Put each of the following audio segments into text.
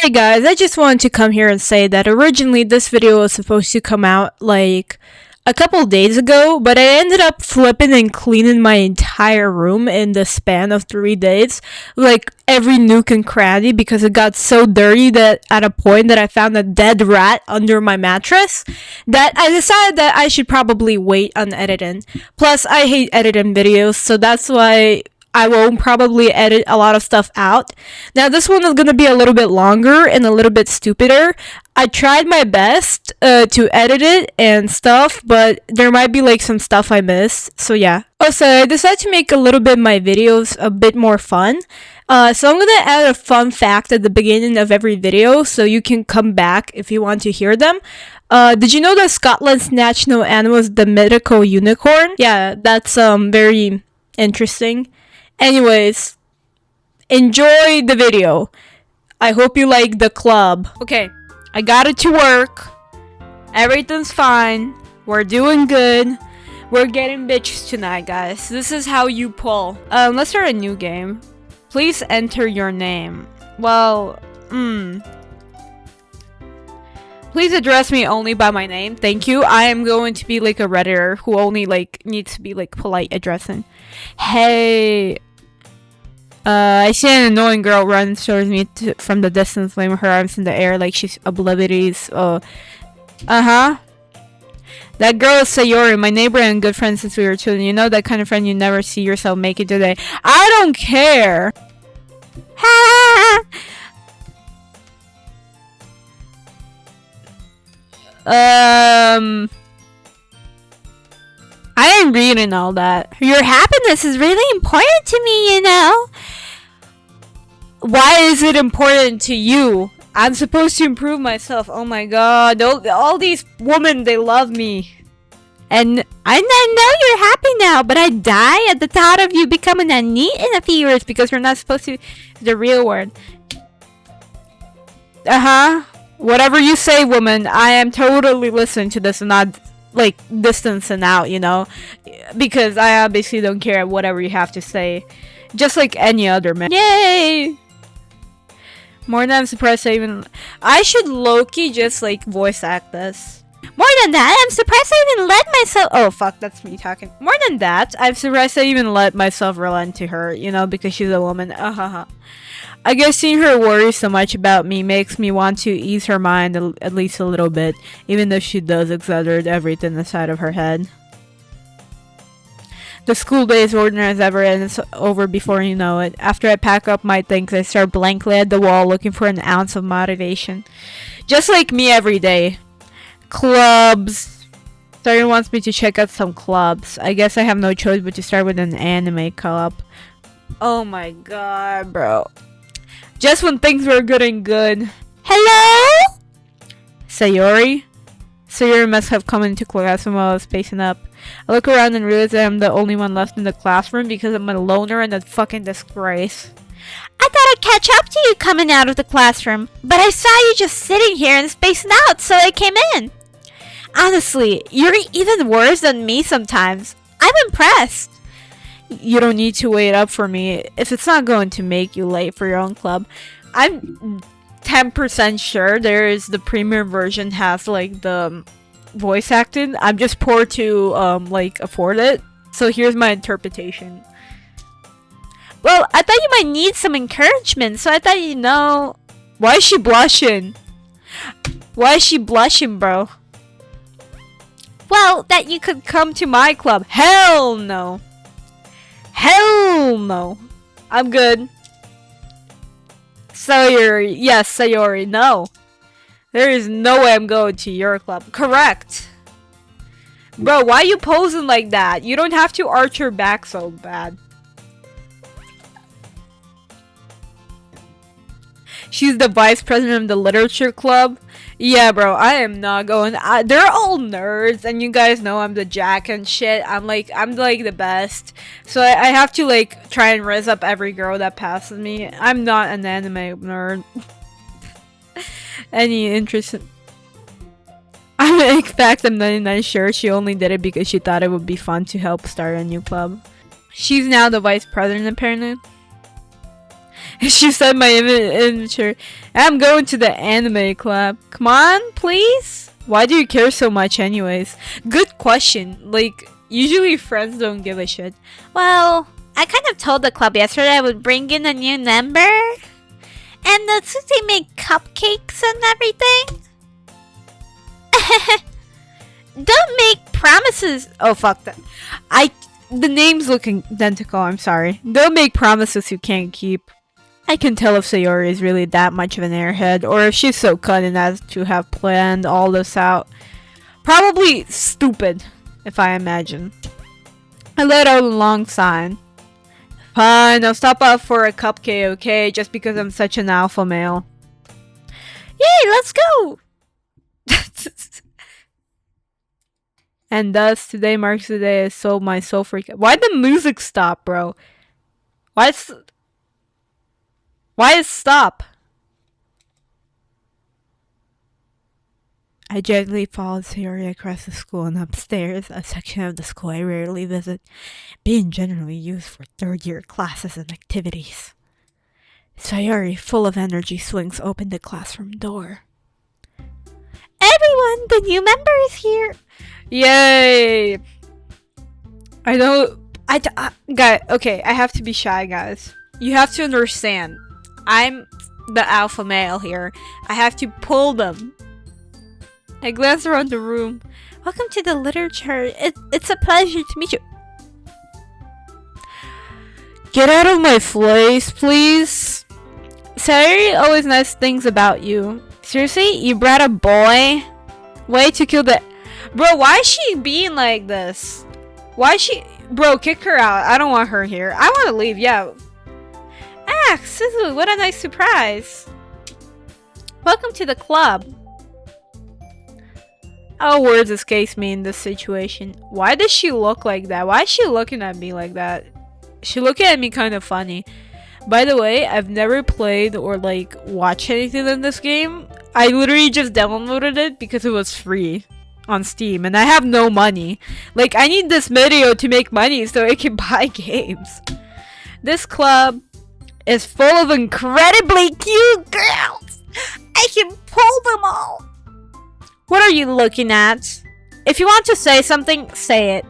Hey guys, I just wanted to come here and say that originally this video was supposed to come out like a couple days ago, but I ended up flipping and cleaning my entire room in the span of 3 days, like every nook and cranny, because it got so dirty that at a point that I found a dead rat under my mattress, that I decided that I should probably wait on editing. Plus, I hate editing videos, so that's why I will probably edit a lot of stuff out. Now, this one is going to be a little bit longer and a little bit stupider. I tried my best to edit it and stuff, but there might be like some stuff I missed. So yeah. Also, I decided to make a little bit my videos a bit more fun. So I'm going to add a fun fact at the beginning of every video so you can come back if you want to hear them. Did you know that Scotland's national animal is the mythical unicorn? Yeah, that's very interesting. Anyways, enjoy the video. I hope you like the club. Okay, I got it to work. Everything's fine. We're doing good. We're getting bitches tonight, guys. This is how you pull. Let's start a new game. Please enter your name. Well, please address me only by my name. Thank you. I am going to be like a Redditor who only like needs to be like polite addressing. Hey. I see an annoying girl run towards me from the distance, waving her arms in the air like she's oblivious. That girl is Sayori, my neighbor and good friend since we were children. You know, that kind of friend you never see yourself make it today. I don't care. I ain't reading all that. Your happiness is really important to me, you know. Why is it important to you? I'm supposed to improve myself. Oh my god. All these women, they love me. And I know you're happy now, but I die at the thought of you becoming a neat in a few years because you're not supposed to. The real word. Whatever you say, woman. I am totally listening to this and not like distancing out, you know, because I obviously don't care whatever you have to say, just like any other man. Yay! More than I'm surprised I should low-key just like voice act this. More than that, I'm surprised I even let myself. Oh fuck, that's me talking. More than that, I'm surprised I even let myself relent to her, you know, because she's a woman. I guess seeing her worry so much about me makes me want to ease her mind at least a little bit, even though she does exaggerate everything inside of her head. The school day is ordinary as ever and it's over before you know it. After I pack up my things, I stare blankly at the wall looking for an ounce of motivation. Just like me every day. Clubs. Sarah wants me to check out some clubs. I guess I have no choice but to start with an anime club. Oh my god, bro. Just when things were good. Hello? Sayori? Sayori must have come into class while I was spacing up. I look around and realize that I'm the only one left in the classroom because I'm a loner and a fucking disgrace. I thought I'd catch up to you coming out of the classroom, but I saw you just sitting here and spacing out, so I came in. Honestly, you're even worse than me sometimes. I'm impressed. You don't need to wait up for me if it's not going to make you late for your own club. I'm 10% sure the premium version has like the voice acting. I'm just poor to like afford it. So here's my interpretation. Well, I thought you might need some encouragement, so I thought you know. Why is she blushing? Why is she blushing, bro? Well, that you could come to my club. Hell no. Hell no. I'm good. Sayori. Yes, Sayori. No. There is no way I'm going to your club. Correct. Bro, why are you posing like that? You don't have to arch your back so bad. She's the vice president of the literature club. Yeah, bro, I am not going. They're all nerds, and you guys know I'm the jack and shit. I'm like the best. So I have to like try and raise up every girl that passes me. I'm not an anime nerd. Any interest? In fact, I'm 99% sure she only did it because she thought it would be fun to help start a new club. She's now the vice president, apparently. She said my immature. I'm going to the anime club. Come on, please. Why do you care so much anyways? Good question. Like, usually friends don't give a shit. Well, I kind of told the club yesterday I would bring in a new member. And since they make cupcakes and everything. Don't make promises. Oh, fuck that. The names look identical, I'm sorry. Don't make promises you can't keep. I can tell if Sayori is really that much of an airhead, or if she's so cunning as to have planned all this out. Probably stupid, if I imagine. I let out a long sigh. Fine, I'll stop out for a cupcake, okay? Just because I'm such an alpha male. Yay, let's go! And thus, today marks the day I sold my soul for... Why'd the music stop, bro? Why is stop? I gently followed Sayori across the school and upstairs, a section of the school I rarely visit, being generally used for third-year classes and activities. Sayori, full of energy, swings open the classroom door. Everyone, the new member is here! Yay! I know... guys, okay, I have to be shy, guys. You have to understand. I'm the alpha male here. I have to pull them. I glance around the room. Welcome to the literature. It's a pleasure to meet you. Get out of my face, please. Sayori always nice things about you. Seriously? You brought a boy? Way to kill the... Bro, why is she being like this? Why is she... Bro, kick her out. I don't want her here. I want to leave, yeah. Ah, Siuzuli, what a nice surprise. Welcome to the club. Oh, words escape me in this situation. Why does she look like that? Why is she looking at me like that? She looking at me kind of funny. By the way, I've never played or like watched anything in this game. I literally just downloaded it because it was free on Steam and I have no money. Like, I need this video to make money so I can buy games. This club is full of incredibly cute girls. I can pull them all. What are you looking at? If you want to say something, say it.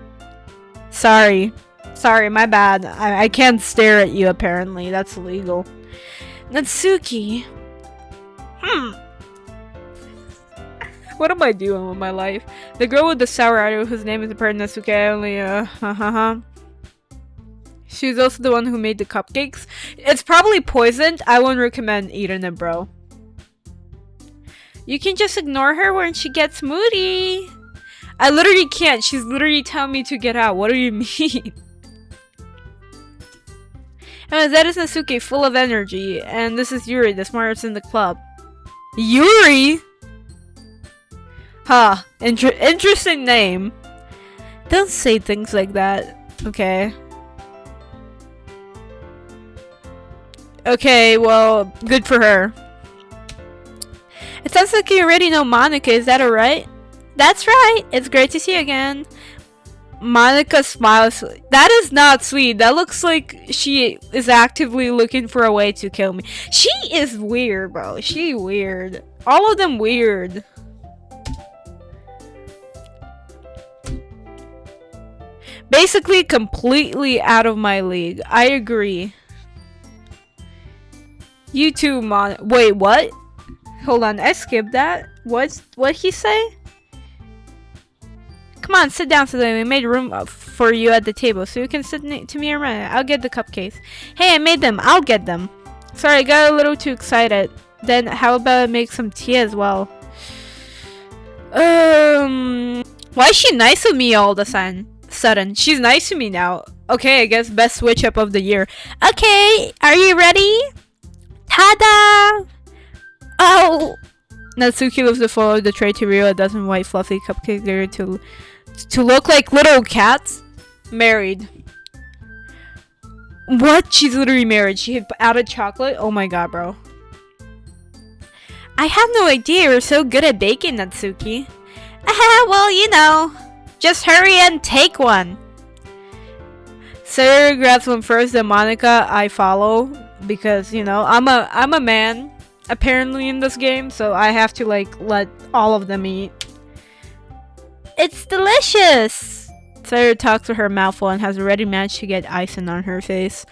Sorry, my bad. I can't stare at you apparently. That's illegal. Natsuki. What am I doing with my life? The girl with the sour eyes whose name is apparently Natsuki. Only She's also the one who made the cupcakes. It's probably poisoned. I wouldn't recommend eating it, bro. You can just ignore her when she gets moody. I literally can't. She's literally telling me to get out. What do you mean? Anyways, that is Natsuki, full of energy. And this is Yuri, the smartest in the club. Yuri? Huh. Interesting name. Don't say things like that. Okay. Okay, well, good for her. It sounds like you already know Monika, is that alright? That's right, it's great to see you again. Monika smiles. That is not sweet. That looks like she is actively looking for a way to kill me. She is weird, bro. She weird. All of them weird. Basically, completely out of my league. I agree. You too, Wait, what? Hold on, I skipped that. What'd he say? Come on, sit down today. We made room for you at the table, so you can sit to me around. I'll get the cupcakes. Hey, I made them. I'll get them. Sorry, I got a little too excited. Then how about I make some tea as well? Why is she nice to me all of a sudden? She's nice to me now. Okay, I guess best switch up of the year. Okay, are you ready? Ta-da! Oh! Natsuki lifts the foil of the tray to reveal a dozen white fluffy cupcakes there to look like little cats. Married. What? She's literally married. She added chocolate? Oh my god, bro. I had no idea you were so good at baking, Natsuki. Well, you know. Just hurry and take one. Sarah grabs one first, then Monika, I follow. because, you know, I'm a man apparently in this game, so I have to like let all of them eat. It's delicious! Sarah talks with her mouth full and has already managed to get icing on her face.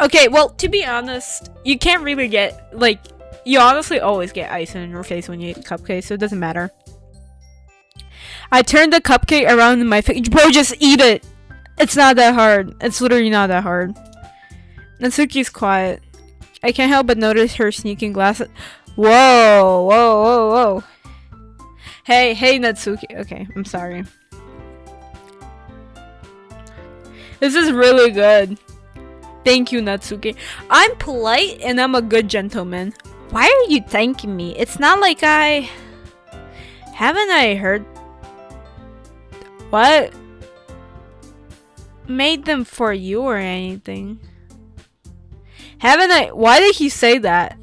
Okay, well, to be honest, you can't really get, like, you honestly always get icing in your face when you eat cupcakes, so it doesn't matter. I turned the cupcake around in my face. Bro, just eat it! It's not that hard. It's literally not that hard. Natsuki's quiet. I can't help but notice her sneaking glasses. Whoa, whoa, whoa, whoa. Hey, Natsuki. Okay, I'm sorry. This is really good. Thank you, Natsuki. I'm polite and I'm a good gentleman. Why are you thanking me? It's not like I... Haven't I heard... What? Made them for you or anything? Haven't I... Why did he say that?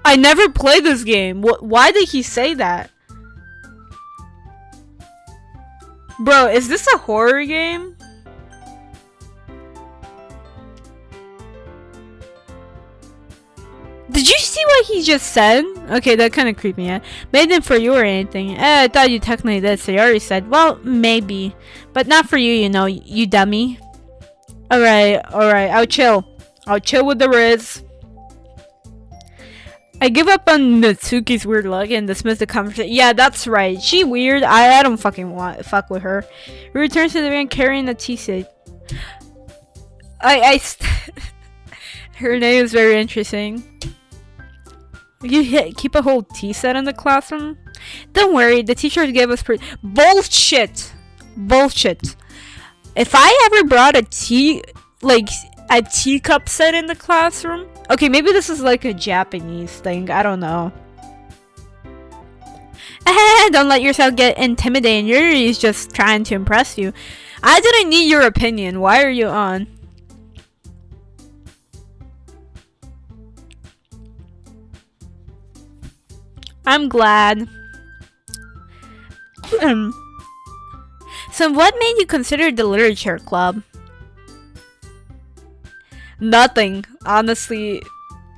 I never played this game. Why did he say that? Bro, is this a horror game? Did you see what he just said? Okay, that kind of creeped me out. Made them for you or anything? I thought you technically did, so you already said. Well, maybe. But not for you, you know, you dummy. Alright, I'll chill. I'll chill with the Riz. I give up on Natsuki's weird luck and dismiss the conversation. Yeah, that's right. She weird. I don't fucking fuck with her. We return to the van carrying a tea set. Her name is very interesting. You keep a whole tea set in the classroom? Don't worry, the teachers gave us bullshit. Bullshit. If I ever brought a teacup set in the classroom. Okay, maybe this is like a Japanese thing. I don't know. Don't let yourself get intimidated. Yuri's just trying to impress you. I didn't need your opinion. Why are you on? I'm glad. So what made you consider the literature club? Nothing. Honestly,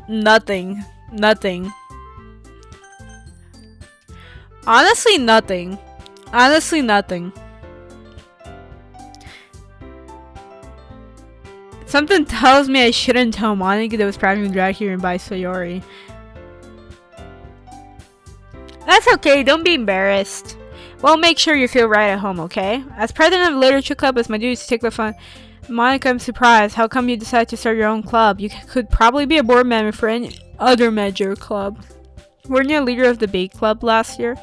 nothing. Honestly, nothing. Something tells me I shouldn't tell Monica that was probably dragged here by Sayori. That's okay, don't be embarrassed. Well, make sure you feel right at home, okay? As president of the literature club, it's my duty to take the fun. Monica, I'm surprised. How come you decided to start your own club? You could probably be a board member for any other major club. Weren't you a leader of the bake club last year?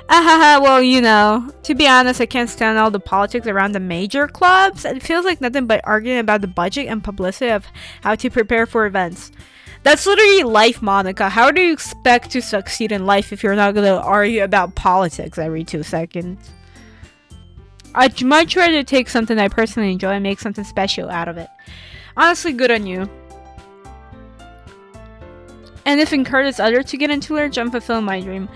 Well, you know. To be honest, I can't stand all the politics around the major clubs. It feels like nothing but arguing about the budget and publicity of how to prepare for events. That's literally life, Monica. How do you expect to succeed in life if you're not going to argue about politics every 2 seconds? I'd much rather take something I personally enjoy and make something special out of it. Honestly, good on you. And if encourages others to get into literature, I'm fulfilling my dream.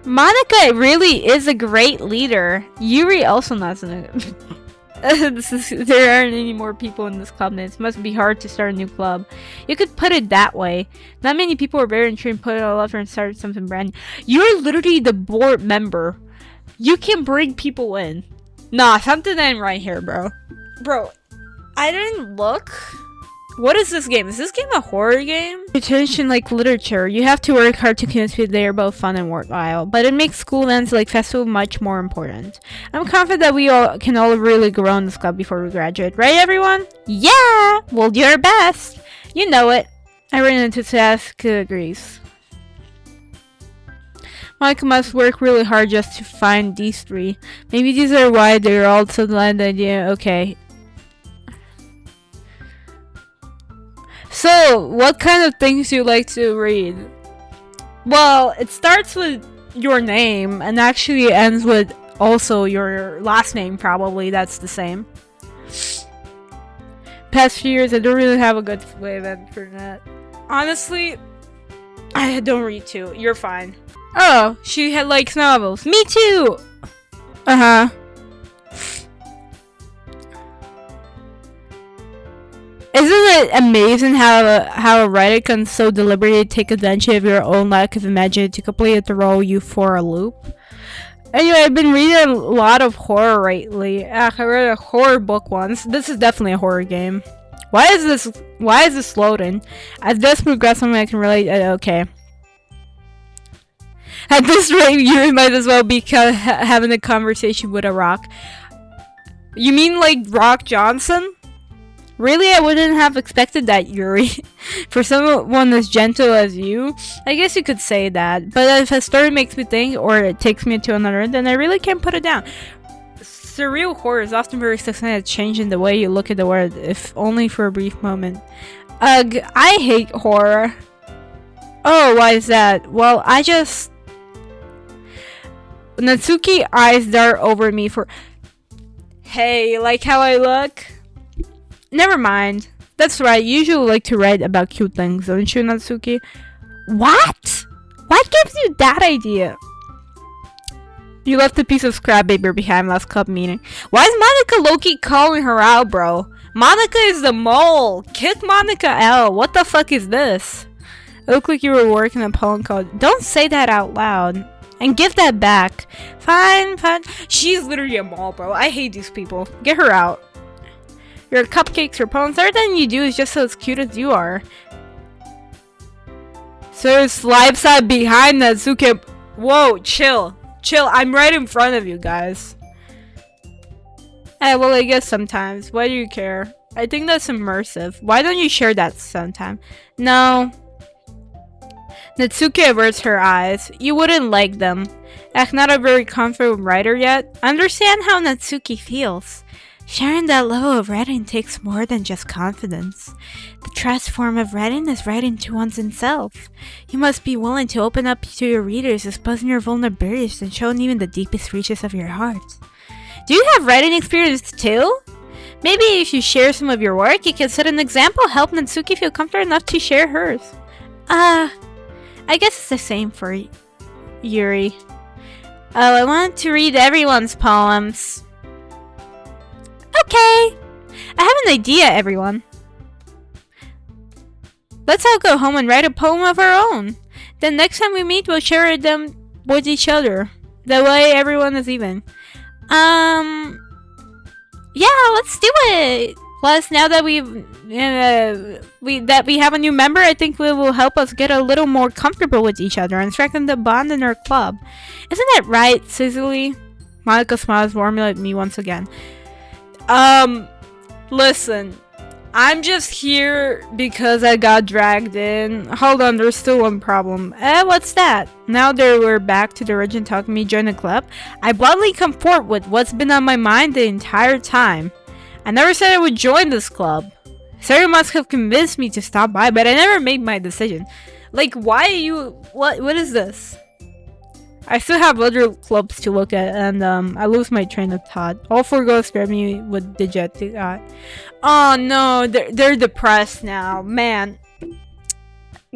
Monica really is a great leader. Yuri also not. There aren't any more people in this club, and it must be hard to start a new club. You could put it that way. Not many people are very intrigued, put it all up and start something brand new. You're literally the board member. You can bring people in. Nah, something ain't right here, bro. Bro, I didn't look. What is this game? Is this game a horror game? Attention like literature. You have to work hard to convince people they are both fun and worthwhile, but it makes school events like festival much more important. I'm confident that we can all really grow in this club before we graduate, right everyone? Yeah! We'll do our best. You know it. Everyone enthusiastically agrees. Monica must work really hard just to find these three. Maybe these are why they're all so glad the idea. Okay. So, what kind of things do you like to read? Well, it starts with your name and actually ends with also your last name, probably. That's the same. Past few years, I don't really have a good way of internet. Honestly, I don't read too. You're fine. Oh, she had likes novels. Me too. Uh-huh. Isn't it amazing how a writer can so deliberately take advantage of your own lack of imagination to completely throw you for a loop? Anyway, I've been reading a lot of horror lately. I read a horror book once. This is definitely a horror game. Why is this loading? As this progresses, I can relate. Okay. At this rate, you might as well be having a conversation with a rock. You mean like Rock Johnson? Really, I wouldn't have expected that, Yuri. For someone as gentle as you, I guess you could say that. But if a story makes me think, or it takes me to another, then I really can't put it down. Surreal horror is often very successful at changing the way you look at the world, if only for a brief moment. Ugh, I hate horror. Oh, why is that? Well, I just... Natsuki eyes dart over me for... Hey, like how I look? Never mind. That's right, you usually like to write about cute things, don't you, Natsuki? What? What gives you that idea? You left a piece of scrap paper behind last club meeting. Why is Monica Loki calling her out, bro? Monica is the mole! Kick Monica out! What the fuck is this? It looked like you were working a poem called... Don't say that out loud. And give that back. Fine, fine. She's literally a mole, bro. I hate these people. Get her out. Your cupcakes, your poems, everything you do is just as cute as you are. So there's live side behind Natsuki. Whoa, chill. Chill, I'm right in front of you guys. Well, I guess sometimes. Why do you care? I think that's immersive. Why don't you share that sometime? No. Natsuki averts her eyes. You wouldn't like them. I'm not a very confident writer yet. Understand how Natsuki feels. Sharing that level of writing takes more than just confidence. The truest form of writing is writing to one's self. You must be willing to open up to your readers, exposing your vulnerabilities and showing even the deepest reaches of your heart. Do you have writing experience too? Maybe if you share some of your work, you can set an example, help Natsuki feel comfortable enough to share hers. I guess it's the same for Yuri. Oh, I want to read everyone's poems. Okay, I have an idea, everyone. Let's all go home and write a poem of our own. Then next time we meet, we'll share them with each other. That way everyone is even. Yeah, let's do it. Plus, now that we have a new member, I think it will help us get a little more comfortable with each other and strengthen the bond in our club. Isn't that right, Siuzuli? Monica smiles warmly at me once again. Listen, I'm just here because I got dragged in. Hold on, there's still one problem. What's that? Now that we're back to the original talking me join the club, I bluntly come forward with what's been on my mind the entire time. I never said I would join this club. Sarah must have convinced me to stop by, but I never made my decision. Like, why are you... What is this? I still have other clubs to look at, and I lose my train of thought. All four girls spare me with dejected eye. Oh no, they're depressed now, man.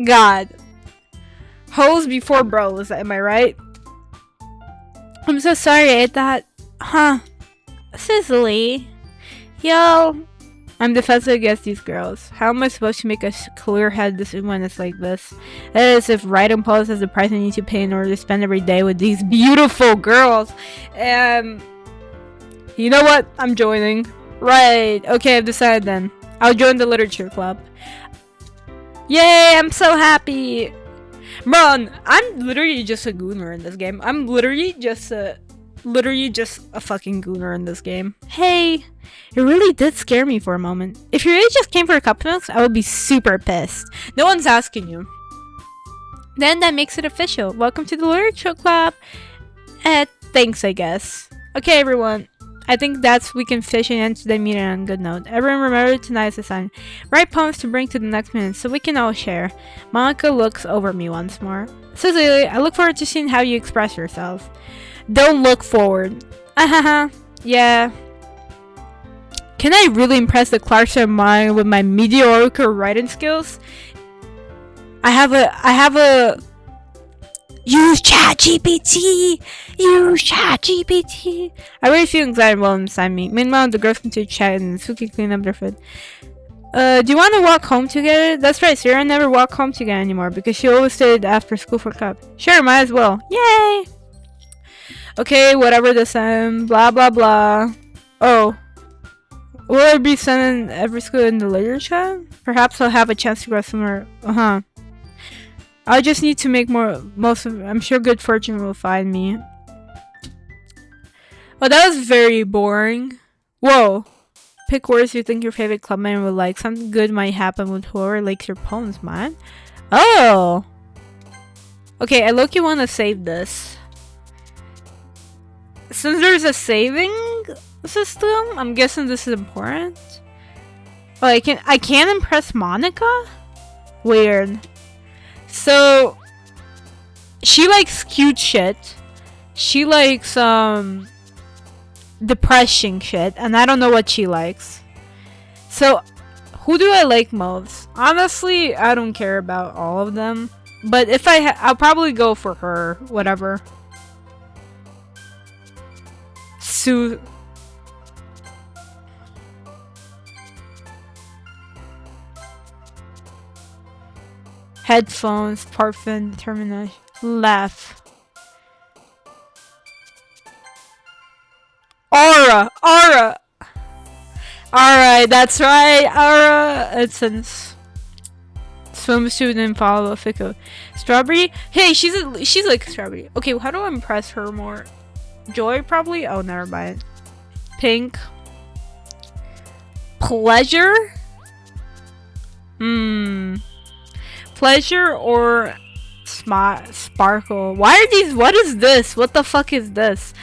God, hoes before bros, am I right? I'm so sorry. I thought, Siuzuli, yo. I'm defensive against these girls. How am I supposed to make a clear-headed decision when it's like this? That is, if writing poems is the price I need to pay in order to spend every day with these beautiful girls. You know what? I'm joining. Right. Okay, I've decided then. I'll join the literature club. Yay, I'm so happy. Run! I'm literally just a gooner in this game. I'm literally just a fucking gooner in this game. Hey, it really did scare me for a moment. If you really just came for a couple minutes, I would be super pissed. No one's asking you. Then that makes it official. Welcome to the literature club. Thanks, I guess. Okay, everyone. I think we can fish and end the meeting on a good note. Everyone remember tonight's assignment. Write poems to bring to the next minute so we can all share. Monica looks over me once more. Siuzuli, I look forward to seeing how you express yourself. Don't look forward. Yeah. Can I really impress the Clarkson mind with my mediocre writing skills? I have a use ChatGPT. Use ChatGPT. I really feel anxiety while inside me. Meanwhile, the girls continue chatting and Suki clean up their food. Do you want to walk home together? That's right, Sarah never walk home together anymore because she always stayed after school for cup. Sure, might as well. Yay! Okay, whatever this blah blah blah. Oh. Will I be sending every school in the later chat? Perhaps I'll have a chance to go somewhere. I just need to make most of. I'm sure good fortune will find me. Oh, that was very boring. Whoa. Pick words you think your favorite clubman would like. Something good might happen with whoever likes your poems, man. Oh. Okay, I look. You want to save this. Since there's a saving system, I'm guessing this is important. Oh, I can't impress Monica? Weird. So she likes cute shit. She likes depressing shit, and I don't know what she likes. So who do I like most? Honestly, I don't care about all of them. But if I'll probably go for her. Whatever. Headphones, parfum, determination, laugh. Aura! Alright, that's right, Aura. Essence. Swimsuit and follow Fico. Strawberry? Hey, she's like strawberry. Okay, how do I impress her more? Joy, probably? Oh, never mind. Pink. Pleasure? Pleasure or sparkle? Why are these? What is this? What the fuck is this?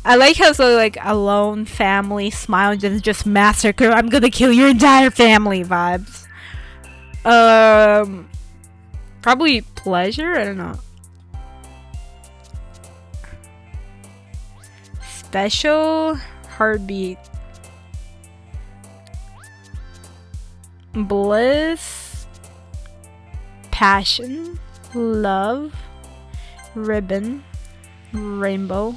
I like how so like alone family smile just massacre. I'm gonna kill your entire family vibes. Probably pleasure. I don't know. Special heartbeat. Bliss. Passion. Love. Ribbon. Rainbow.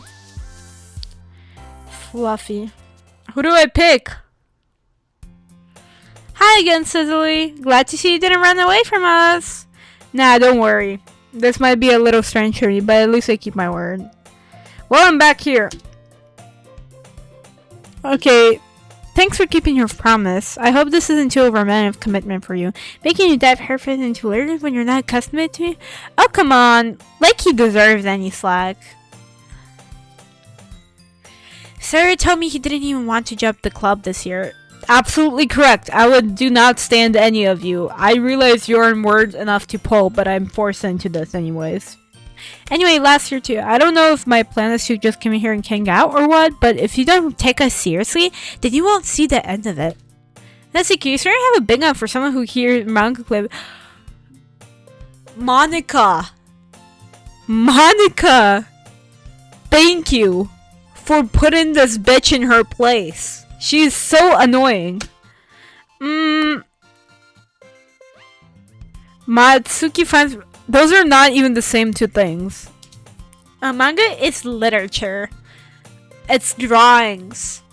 Fluffy. Who do I pick? Hi again, Siuzuli. Glad to see you didn't run away from us. Nah, don't worry. This might be a little strange for me, but at least I keep my word. Well, I'm back here. Okay, thanks for keeping your promise. I hope this isn't too overwhelming of commitment for you. Making you dive headfirst into learning when you're not accustomed to me? Oh, come on. Like he deserves any slack. Sarah told me he didn't even want to jump the club this year. Absolutely correct. I do not stand any of you. I realize you're in words enough to pull, but I'm forced into this anyways. Anyway, last year too. I don't know if my plan is to just come here and hang out or what, but if you don't take us seriously, then you won't see the end of it. That's okay. You certainly have a big one for someone who hears manga clip. Monica! Thank you for putting this bitch in her place. She's so annoying. Matsuki finds... Those are not even the same two things. Manga is literature. It's drawings.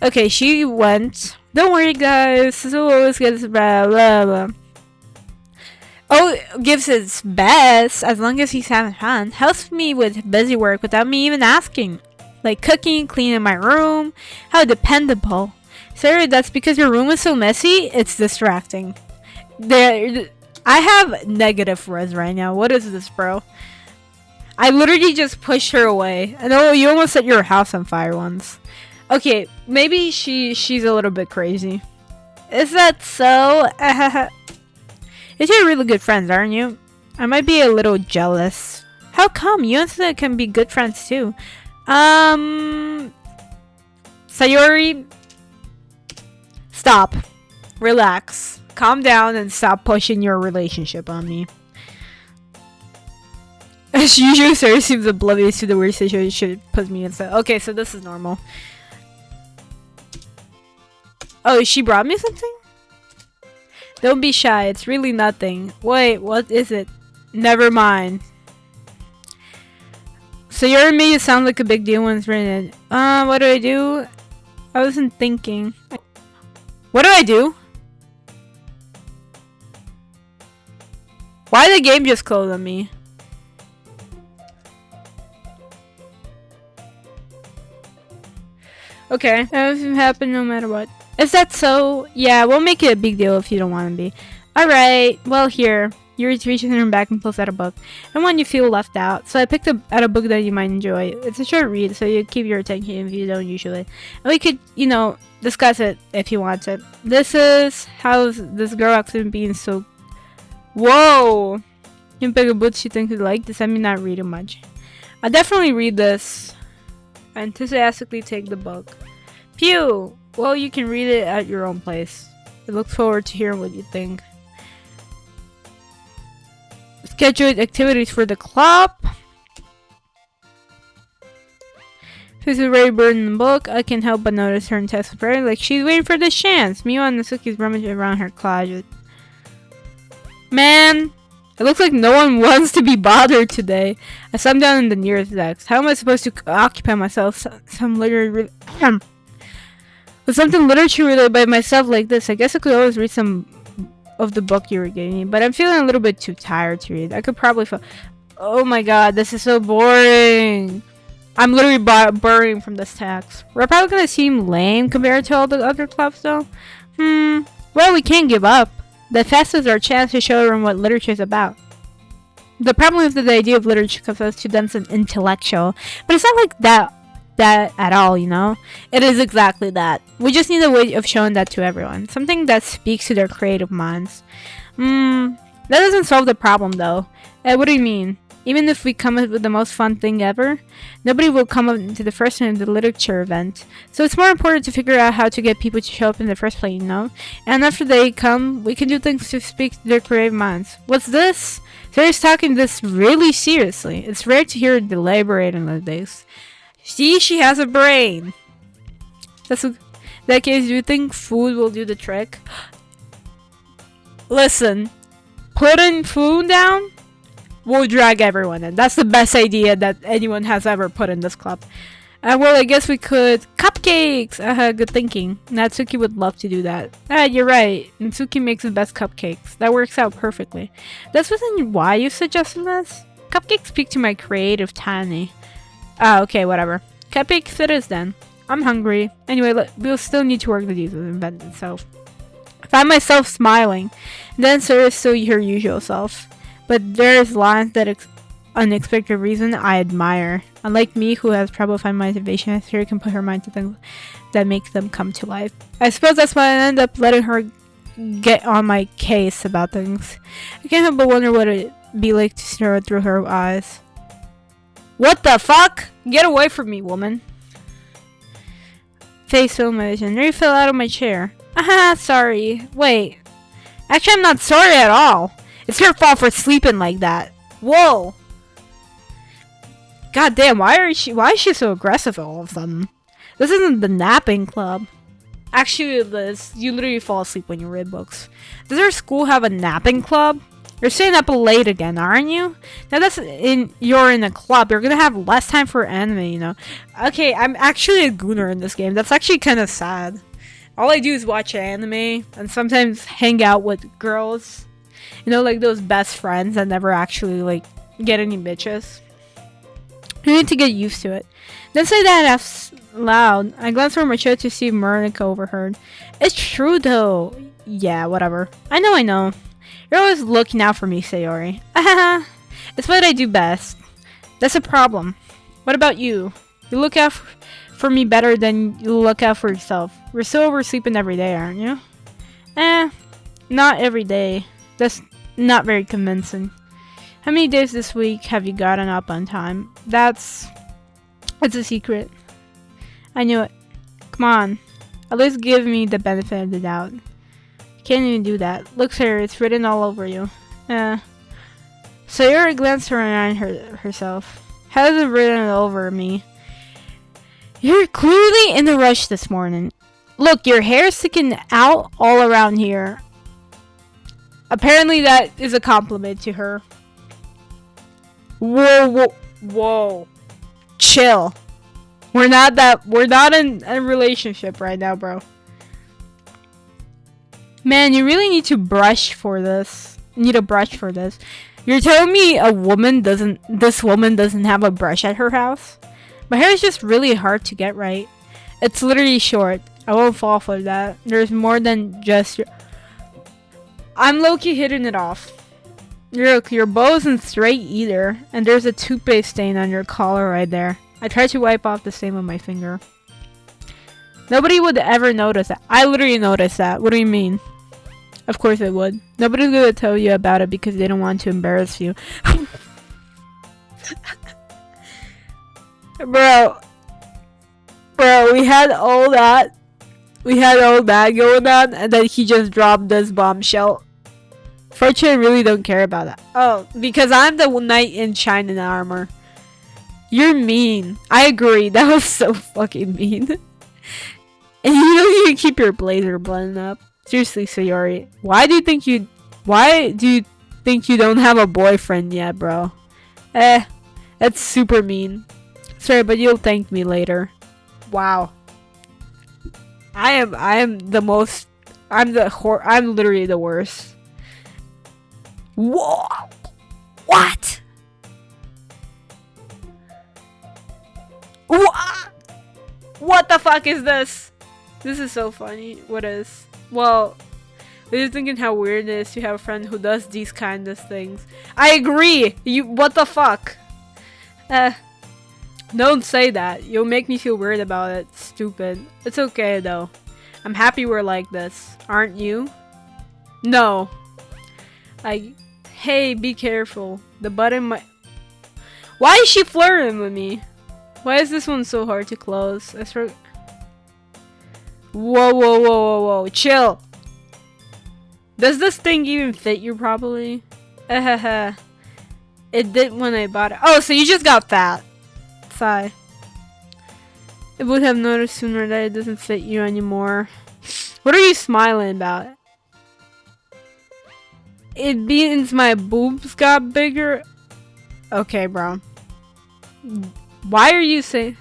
Okay, she went. Don't worry, guys. Siuzuli always gets blah, blah, blah. Oh, gives his best as long as he's having fun. Helps me with busy work without me even asking. Like cooking, cleaning my room. How dependable. Sarah, that's because your room is so messy, it's distracting. I have negative res right now. What is this, bro? I literally just pushed her away. I know you almost set your house on fire once. Okay, maybe she's a little bit crazy. Is that so? You're really good friends, aren't you? I might be a little jealous. How come? You and Sina can be good friends too. Sayori, stop. Relax. Calm down and stop pushing your relationship on me. As usual, Sarah seems oblivious to the weird situation puts me inside. Okay, so this is normal. Oh, she brought me something? Don't be shy. It's really nothing. Wait, what is it? Never mind. So you already made it sound like a big deal when it's written. What do I do? I wasn't thinking. What do I do? Why did the game just close on me? Okay, everything happen no matter what. Is that so? Yeah, we'll make it a big deal if you don't want to be. Alright, well here. You reach in your back and pulls out a book. I want you to feel left out, so I picked out a book that you might enjoy. It's a short read, so you keep your attention if you don't usually. And we could, you know, discuss it if you want to. This is how's this girl accident being so... Whoa! You can pick a book she thinks you like. Does that mean not reading much? I'll definitely read this. I enthusiastically take the book. Pew! Well, you can read it at your own place. I look forward to hearing what you think. Scheduled activities for the club. Who's already burned in the book? I can't help but notice her intense prayer, like she's waiting for this chance. Meanwhile, Natsuki's rummaging around her closet. Man, it looks like no one wants to be bothered today. I sat down in the nearest desk. How am I supposed to occupy myself some literary with something literature related by myself like this? I guess I could always read some of the book you were giving me, but I'm feeling a little bit too tired to read. I could probably oh my god, this is so boring. I'm literally boring from this text. We're probably gonna seem lame compared to all the other clubs though. Well, we can't give up. The fest is our chance to show everyone what literature is about. The problem is that the idea of literature comes us to them as intellectual, but it's not like that at all, you know? It is exactly that. We just need a way of showing that to everyone. Something that speaks to their creative minds. That doesn't solve the problem though. What do you mean? Even if we come up with the most fun thing ever, nobody will come up to the first one in the literature event. So it's more important to figure out how to get people to show up in the first place, you know? And after they come, we can do things to speak to their creative minds. What's this? THERES taking this really seriously. It's rare to hear her deliberating like this. See, she has a brain. That case, do you think food will do the trick? Listen, putting food down will drag everyone in. That's the best idea that anyone has ever put in this club. Well, I guess we could... Cupcakes! Good thinking. Natsuki would love to do that. You're right. Natsuki makes the best cupcakes. That works out perfectly. This wasn't why you suggested this? Cupcakes speak to my creative tiny. Okay, whatever. Cupcakes it is then. I'm hungry. Anyway, we'll still need to work the details of the event itself. I find myself smiling. Then Sarah is still her usual self. But there's lines that unexpected reason I admire. Unlike me, who has trouble finding motivation, Sarah can put her mind to things that make them come to life. I suppose that's why I end up letting her get on my case about things. I can't help but wonder what it'd be like to stare through her eyes. What the fuck? Get away from me, woman. Face filled my vision. Nearly fell out of my chair. Sorry. Wait. Actually, I'm not sorry at all. It's your fault for sleeping like that. Whoa. God damn, why is she so aggressive all of a sudden? This isn't the napping club. Actually, Liz, you literally fall asleep when you read books. Does our school have a napping club? You're staying up late again, aren't you? Now you're in a club. You're gonna have less time for anime, you know. Okay, I'm actually a gooner in this game. That's actually kind of sad. All I do is watch anime and sometimes hang out with girls. You know, like those best friends that never actually, like, get any bitches. You need to get used to it. Don't say that out loud. I glanced over my shoulder to see if Monica overheard. It's true, though. Yeah, whatever. I know. You're always looking out for me, Sayori. It's what I do best. That's a problem. What about you? You look out for me better than you look out for yourself. We're still oversleeping every day, aren't you? Not every day. That's not very convincing. How many days this week have you gotten up on time? It's a secret. I knew it. Come on. At least give me the benefit of the doubt. Can't even do that. Look, sir, it's written all over you. Sayori glanced around herself. How is it written all over me? You're clearly in a rush this morning. Look, your hair's sticking out all around here. Apparently that is a compliment to her. Whoa, whoa, whoa. Chill. We're not in a relationship right now, bro. Man, you really need to brush for this. You need a brush for this. You're telling me this woman doesn't have a brush at her house? My hair is just really hard to get right. It's literally short. I won't fall for that. There's more than just I'm low-key hitting it off. Your bow isn't straight either. And there's a toothpaste stain on your collar right there. I tried to wipe off the stain with my finger. Nobody would ever notice that. I literally noticed that. What do you mean? Of course it would. Nobody's gonna tell you about it because they don't want to embarrass you. Bro, we had all that going on, and then he just dropped this bombshell. Fortunately, I really don't care about that. Oh, because I'm the knight in shining armor. You're mean. I agree. That was so fucking mean. And you don't even keep your blazer buttoned up. Seriously, Sayori. Why do you think you don't have a boyfriend yet, bro? That's super mean. Sorry, but you'll thank me later. Wow. I'm literally the worst. Whoa! What? What the fuck is this? This is so funny. What is? Well, I was thinking how weird it is to have a friend who does these kind of things. I agree! What the fuck? Don't say that. You'll make me feel weird about it. Stupid. It's okay though. I'm happy we're like this. Aren't you? No. Hey, be careful. The button might... Why is she flirting with me? Why is this one so hard to close? I swear... Whoa. Chill. Does this thing even fit you properly? It did when I bought it. Oh, so you just got fat. Sigh. It would have noticed sooner that it doesn't fit you anymore. What are you smiling about? It means my boobs got bigger? Okay, bro. Why are you saying...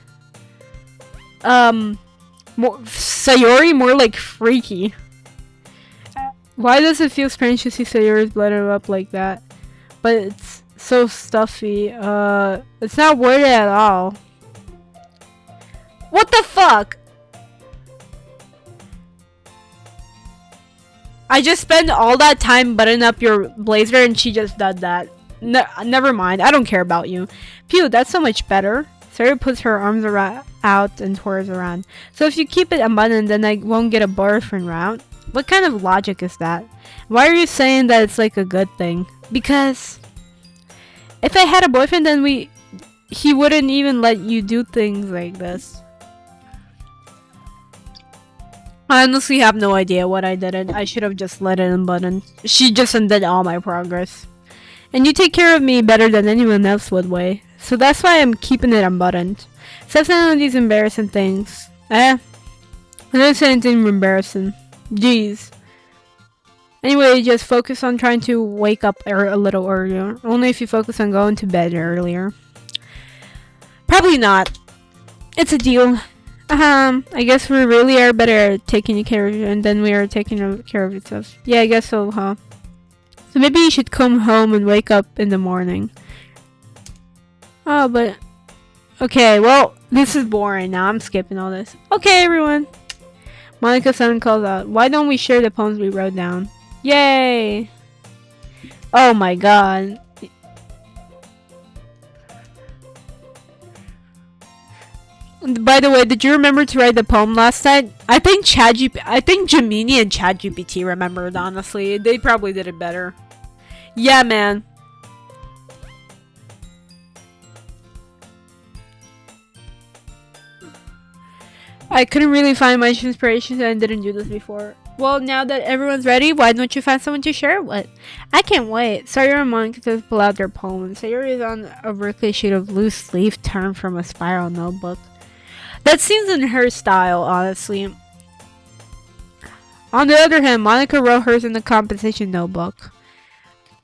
Sayori, more like freaky. Why does it feel strange to see Sayori's blooded up like that? But it's so stuffy. It's not weird at all. What the fuck? I just spent all that time buttoning up your blazer and she just did that. Never mind. I don't care about you. Phew, that's so much better. Sayori puts her arms out and twirls around. So if you keep it unbuttoned, then I won't get a boyfriend round? What kind of logic is that? Why are you saying that it's like a good thing? Because if I had a boyfriend, then he wouldn't even let you do things like this. I honestly have no idea what I did. I should have just let it unbuttoned. She just undid all my progress. And you take care of me better than anyone else would, Wei. So that's why I'm keeping it unbuttoned. Except none of these embarrassing things. I don't say anything embarrassing. Jeez. Anyway, just focus on trying to wake up a little earlier. Only if you focus on going to bed earlier. Probably not. It's a deal. I guess we really are better at taking care of you than we are taking care of yourself. Yeah, I guess so, huh? So maybe you should come home and wake up in the morning. Oh, but... Okay, well, this is boring now. I'm skipping all this. Okay, everyone. Monica-san calls out. Why don't we share the poems we wrote down? Yay! Oh my god. By the way, did you remember to write the poem last night? I think Gemini and ChatGPT remembered, honestly. They probably did it better. Yeah, man. I couldn't really find much inspiration and I didn't do this before. Well, now that everyone's ready, why don't you find someone to share it with? I can't wait. Sayori and Monica just pull out their poems. Sayori is on a wrinkly sheet of loose leaf turned from a spiral notebook. That seems in her style, honestly. On the other hand, Monica wrote hers in the composition notebook.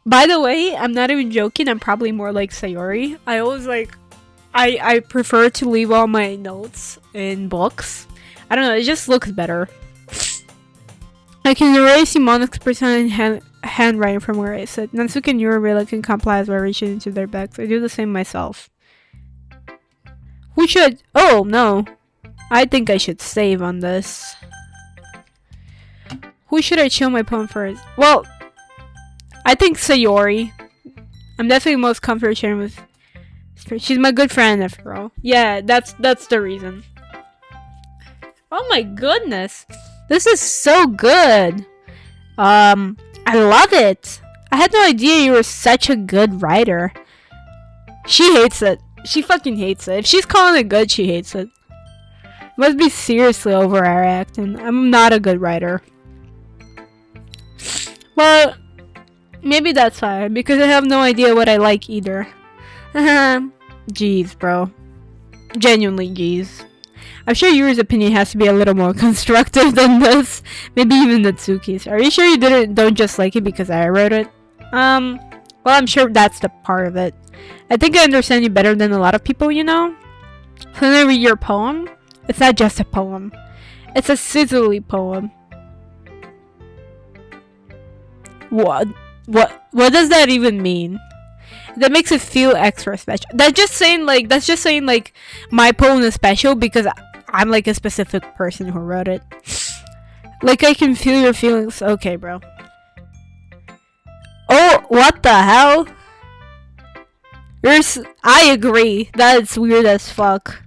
By the way, I'm not even joking. I'm probably more like Sayori. I always like, I prefer to leave all my notes in books. I don't know. It just looks better. I can already see Monica's personal handwriting from where I sit. Natsuki and Yuri really can compile by reaching into their bags. I do the same myself. Who should? Oh no. I think I should save on this. Who should I chill my poem first? Well, I think Sayori. I'm definitely most comfortable sharing with. She's my good friend after all. Yeah, that's the reason. Oh my goodness. This is so good. I love it. I had no idea you were such a good writer. She hates it. She fucking hates it. If she's calling it good, she hates it. Must be seriously overacting. I'm not a good writer. Well, maybe that's fine, because I have no idea what I like either. Jeez, bro. Genuinely, jeez. I'm sure Yuri's opinion has to be a little more constructive than this. Maybe even Natsuki's. Are you sure you don't just like it because I wrote it? Well, I'm sure that's the part of it. I think I understand you better than a lot of people, you know? When I read your poem, it's not just a poem. It's a Siuzuli poem. What does that even mean? That makes it feel extra special. That's just saying like my poem is special because I'm like a specific person who wrote it. Like I can feel your feelings. Okay, bro. Oh, what the hell? I agree. That's weird as fuck.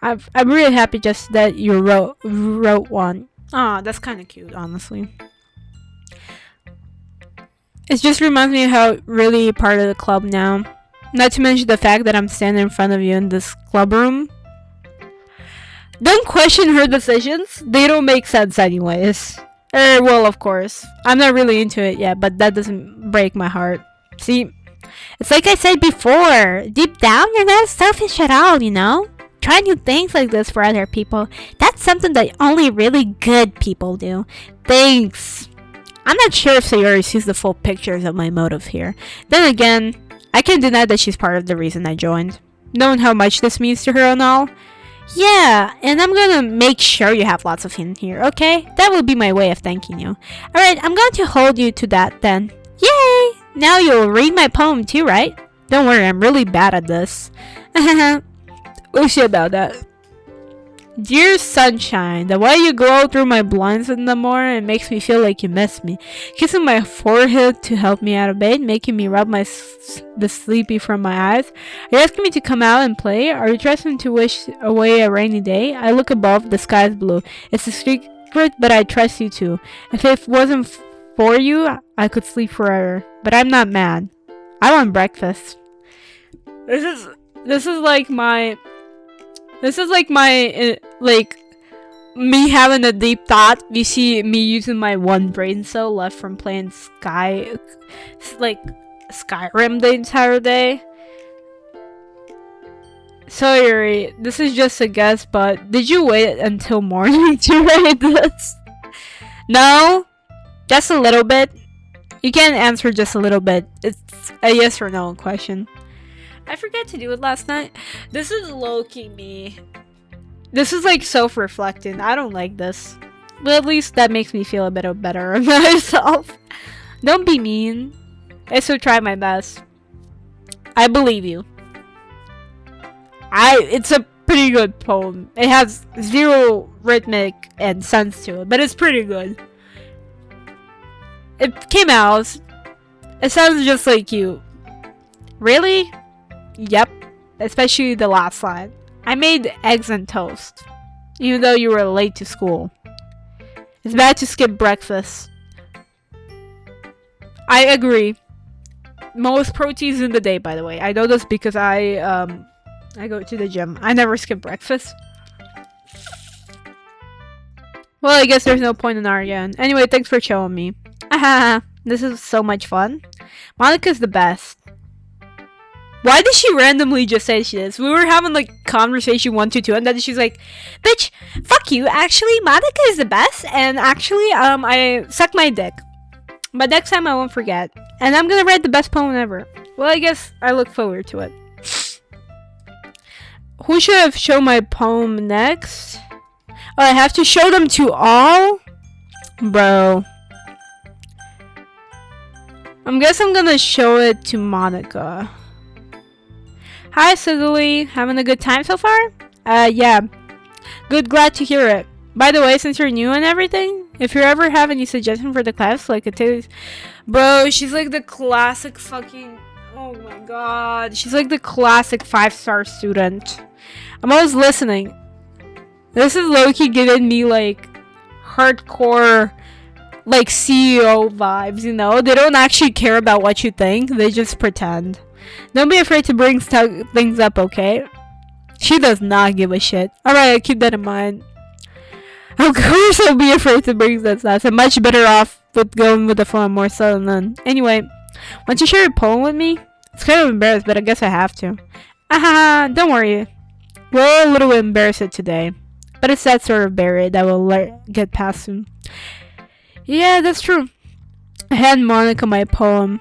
I'm really happy just that you wrote one. Ah, that's kind of cute, honestly. It just reminds me of how really part of the club now. Not to mention the fact that I'm standing in front of you in this club room. Don't question her decisions. They don't make sense anyways. Well, of course. I'm not really into it yet, but that doesn't break my heart. See, it's like I said before. Deep down, you're not selfish at all, you know? Try new things like this for other people. That's something that only really good people do. Thanks. I'm not sure if Sayori sees the full pictures of my motive here. Then again, I can't deny that she's part of the reason I joined. Knowing how much this means to her and all. Yeah, and I'm gonna make sure you have lots of him here, okay? That will be my way of thanking you. Alright, I'm going to hold you to that then. Yay! Now you'll read my poem too, right? Don't worry, I'm really bad at this. Oh shit about that. Dear sunshine, the way you glow through my blinds in the morning, it makes me feel like you miss me. Kissing my forehead to help me out of bed, making me rub the sleepy from my eyes. Are you asking me to come out and play? Are you trusting to wish away a rainy day? I look above, the sky's blue. It's a secret, but I trust you too. If it wasn't for you, I could sleep forever. But I'm not mad. I want breakfast. This is like my me having a deep thought. You see me using my one brain cell left from playing Skyrim the entire day. Sorry, this is just a guess, but did you wait until morning to write this? No? Just a little bit? You can't answer just a little bit. It's a yes or no question. I forgot to do it last night. This is low-key me. This is like self-reflecting. I don't like this. But at least that makes me feel a bit better about myself. Don't be mean. I still try my best. I believe you. It's a pretty good poem. It has zero rhythmic and sense to it, but it's pretty good. It came out. It sounds just like you. Really? Yep. Especially the last line. I made eggs and toast, even though you were late to school. It's bad to skip breakfast. I agree. Most proteins in the day, by the way. I know this because I go to the gym. I never skip breakfast. Well, I guess there's no point in arguing. Anyway, thanks for showing me. This is so much fun. Monica's the best. Why did she randomly just say this? We were having like conversation 1 to 2, and then she's like, "Bitch, fuck you. Actually, Monica is the best, and actually, I suck my dick. But next time I won't forget, and I'm gonna write the best poem ever." Well, I guess I look forward to it. Who should have shown my poem next? Oh, I have to show them to all, bro. I guess I'm gonna show it to Monica. Hi, Siuzuli. Having a good time so far? Yeah. Good, glad to hear it. By the way, since you're new and everything, if you ever have any suggestion for the class, like a taste. Bro, she's like the classic fucking... Oh my god. She's like the classic 5-star student. I'm always listening. This is low-key giving me like hardcore like CEO vibes, you know? They don't actually care about what you think. They just pretend. Don't be afraid to bring things up, okay? She does not give a shit. Alright, I'll keep that in mind. Of course I'll be afraid to bring that stuff. I'm much better off with going with the flow more so than none. Anyway, want to share a poem with me? It's kind of embarrassed, but I guess I have to. Don't worry. We're a little embarrassed today. But it's that sort of buried that will get past soon. Yeah, that's true. I hand Monica my poem.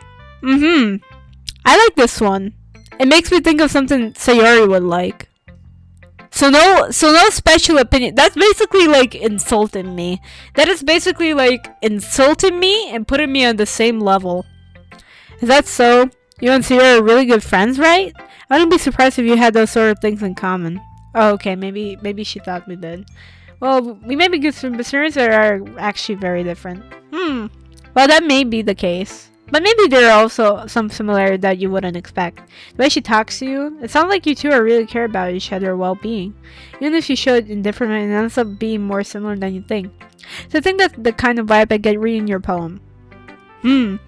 I like this one. It makes me think of something Sayori would like. So no special opinion. That's basically like insulting me. That is basically like insulting me and putting me on the same level. Is that so? You and Sayori are really good friends, right? I wouldn't be surprised if you had those sort of things in common. Oh, okay. Maybe she thought we did. Well, we may be good friends, but Sayori's are actually very different. Well, that may be the case. But maybe there are also some similarity that you wouldn't expect. The way she talks to you, it sounds like you two are really care about each other's well-being. Even if you show it in different ways, it ends up being more similar than you think. So I think that's the kind of vibe I get reading your poem. You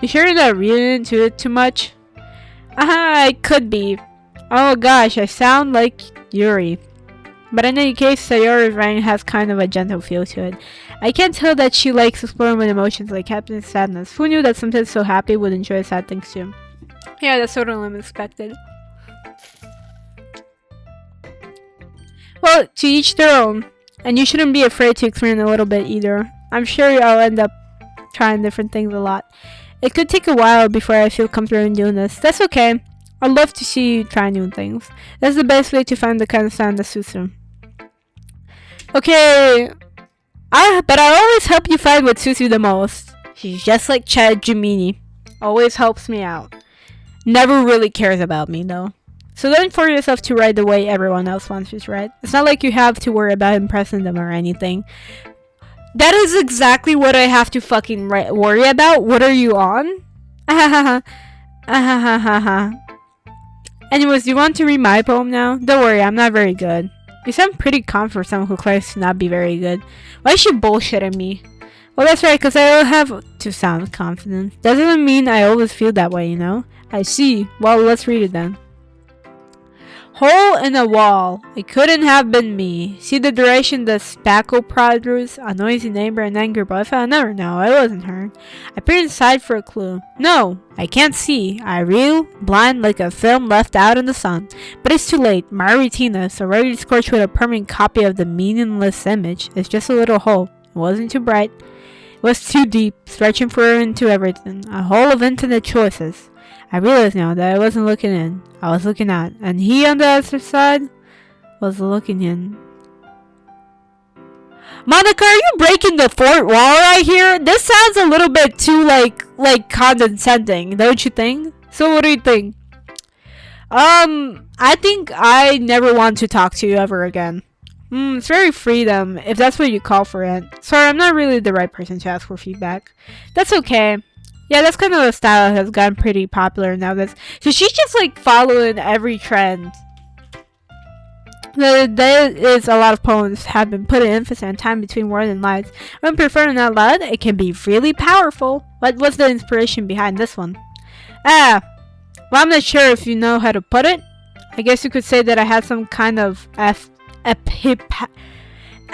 sure you're not reading into it too much? I could be. Oh gosh, I sound like Yuri. But in any case, Sayori's writing has kind of a gentle feel to it. I can tell that she likes exploring with emotions like happiness and sadness. Who knew that something so happy would enjoy sad things too? Yeah, that's totally unexpected. Well, to each their own. And you shouldn't be afraid to experiment a little bit either. I'm sure I'll end up trying different things a lot. It could take a while before I feel comfortable in doing this. That's okay. I'd love to see you try new things. That's the best way to find the kind of sound that suits you. Okay. But I always help you find what suits you the most. She's just like Chad Jimini. Always helps me out. Never really cares about me though. So don't force yourself to write the way everyone else wants you to write. It's not like you have to worry about impressing them or anything. That is exactly what I have to fucking worry about. What are you on? Anyways, do you want to read my poem now? Don't worry, I'm not very good. You sound pretty confident for someone who claims to not be very good. Why is she bullshitting me? Well, that's right, because I don't have to sound confident. Doesn't mean I always feel that way, you know? I see. Well, let's read it then. Hole in a wall. It couldn't have been me. See the direction the spackle produce? A noisy neighbor and angry boyfriend? Never know. I wasn't heard. I peered inside for a clue. No, I can't see. I reel, blind like a film left out in the sun. But it's too late. My retina is already scorched with a permanent copy of the meaningless image. It's just a little hole. It wasn't too bright. It was too deep, stretching further into everything. A hole of infinite choices. I realized now that I wasn't looking in. I was looking out. And he on the other side was looking in. Monica, are you breaking the fourth wall right here? This sounds a little bit too like condescending, don't you think? So what do you think? I think I never want to talk to you ever again. It's very freedom, if that's what you call for it. Sorry, I'm not really the right person to ask for feedback. That's okay. Yeah, that's kind of a style that has gotten pretty popular nowadays. So she's just like following every trend. There is a lot of poems have been putting emphasis on time between words and lines. When preferring out loud, it can be really powerful. What was the inspiration behind this one? Well, I'm not sure if you know how to put it. I guess you could say that I had some kind of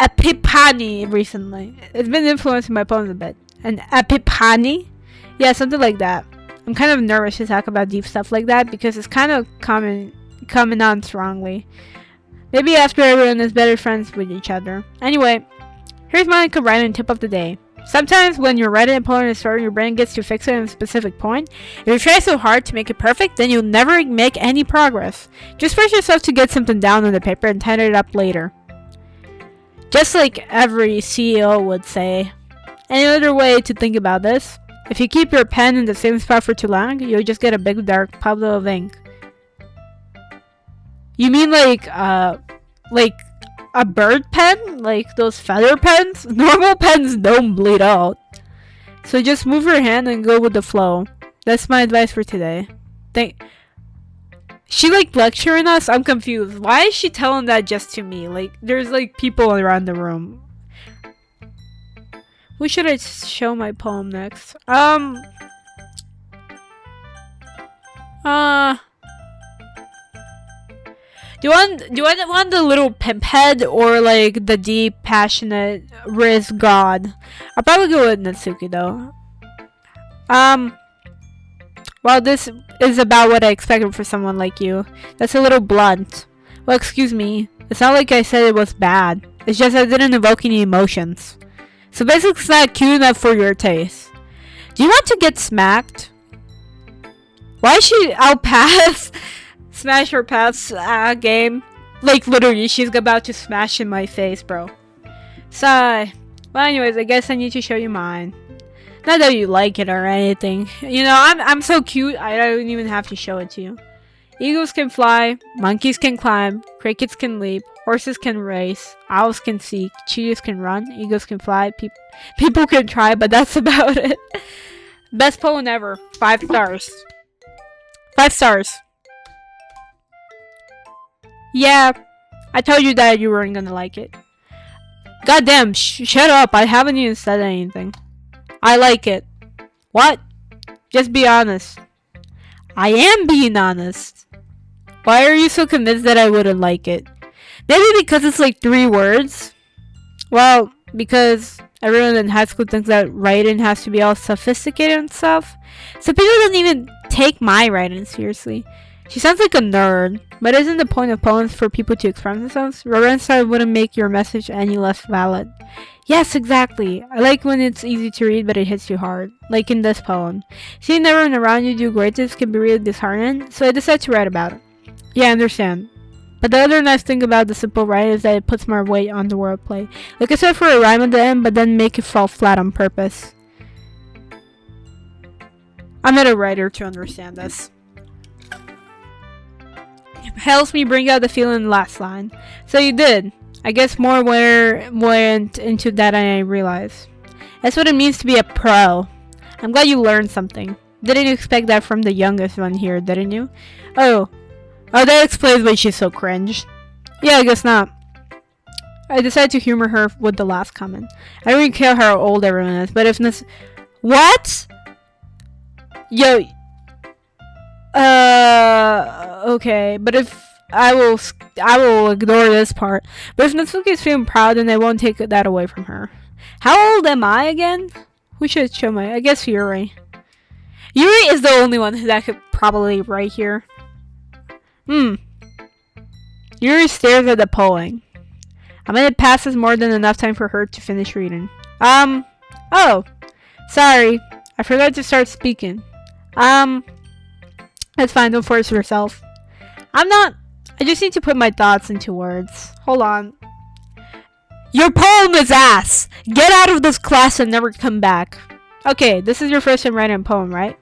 epiphany recently. It's been influencing my poems a bit. An epiphany? Yeah, something like that. I'm kind of nervous to talk about deep stuff like that because it's kind of coming on strongly. Maybe after everyone is better friends with each other. Anyway, here's my writing tip of the day. Sometimes when you're writing a poem in a story, your brain gets too fixated on a specific point. If you try so hard to make it perfect, then you'll never make any progress. Just force yourself to get something down on the paper and tidy it up later. Just like every CEO would say. Any other way to think about this? If you keep your pen in the same spot for too long, you'll just get a big dark puddle of ink. You mean like a bird pen? Like those feather pens? Normal pens don't bleed out. So just move your hand and go with the flow. That's my advice for today. She like lecturing us? I'm confused. Why is she telling that just to me? Like there's like people around the room. Who should I show my poem next? Do I want the little pimp head or like the deep, passionate, risk god? I'll probably go with Natsuki though. Well, this is about what I expected for someone like you. That's a little blunt. Well, excuse me. It's not like I said it was bad. It's just I didn't evoke any emotions. So basically it's not cute enough for your taste. Do you want to get smacked? Why is she out pass? Smash or pass game? Like literally she's about to smash in my face, bro. Sigh. Well anyways, I guess I need to show you mine. Not that you like it or anything. You know, I'm so cute I don't even have to show it to you. Eagles can fly, monkeys can climb, crickets can leap, horses can race, owls can seek, cheetahs can run, eagles can fly, people can try, but that's about it. Best poem ever. 5 stars. 5 stars. Yeah, I told you that you weren't gonna like it. Goddamn, shut up. I haven't even said anything. I like it. What? Just be honest. I am being honest. Why are you so convinced that I wouldn't like it? Maybe because it's like 3 words? Well, because everyone in high school thinks that writing has to be all sophisticated and stuff. So people don't even take my writing seriously. She sounds like a nerd, but isn't the point of poems for people to express themselves? Romance wouldn't make your message any less valid. Yes, exactly. I like when it's easy to read, but it hits you hard. Like in this poem. Seeing everyone around you do great things can be really disheartening, so I decided to write about it. Yeah, I understand. But the other nice thing about the simple writing is that it puts more weight on the wordplay. Like I said for a rhyme at the end, but then make it fall flat on purpose. I'm not a writer to understand this. It helps me bring out the feeling in the last line. So you did. I guess more went into that than I realized. That's what it means to be a pro. I'm glad you learned something. Didn't expect that from the youngest one here, didn't you? Oh, that explains why she's so cringe. Yeah, I guess not. I decided to humor her with the last comment. I don't really care how old everyone is, but if what? Yo. Okay, but if I will ignore this part. But if Natsuki is feeling proud, then I won't take that away from her. How old am I again? Who should show my? I guess Yuri. Yuri is the only one that could probably write here. Yuri stares at the poem. A minute passes, more than enough time for her to finish reading. Oh, sorry. I forgot to start speaking. It's fine, don't force yourself. I just need to put my thoughts into words. Hold on. Your poem is ass! Get out of this class and never come back. Okay, this is your first time writing a poem, right?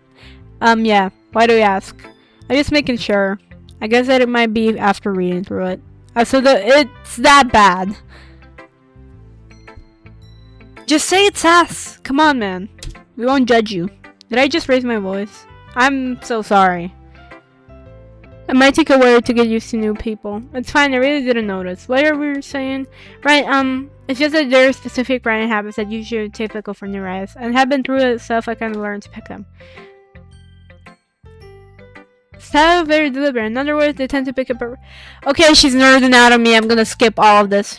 Yeah. Why do you ask? I'm just making sure. I guess that it might be after reading through it. So it's that bad. Just say it's ass. Come on, man. We won't judge you. Did I just raise my voice? I'm so sorry. It might take a while to get used to new people. It's fine, I really didn't notice. What are we saying? Right, it's just that there are specific writing habits that usually typical for new writers. And have been through it stuff I kind of learned to pick them. Style very deliberate. In other words, they tend to pick up a... Okay, she's nerding out on me. I'm gonna skip all of this.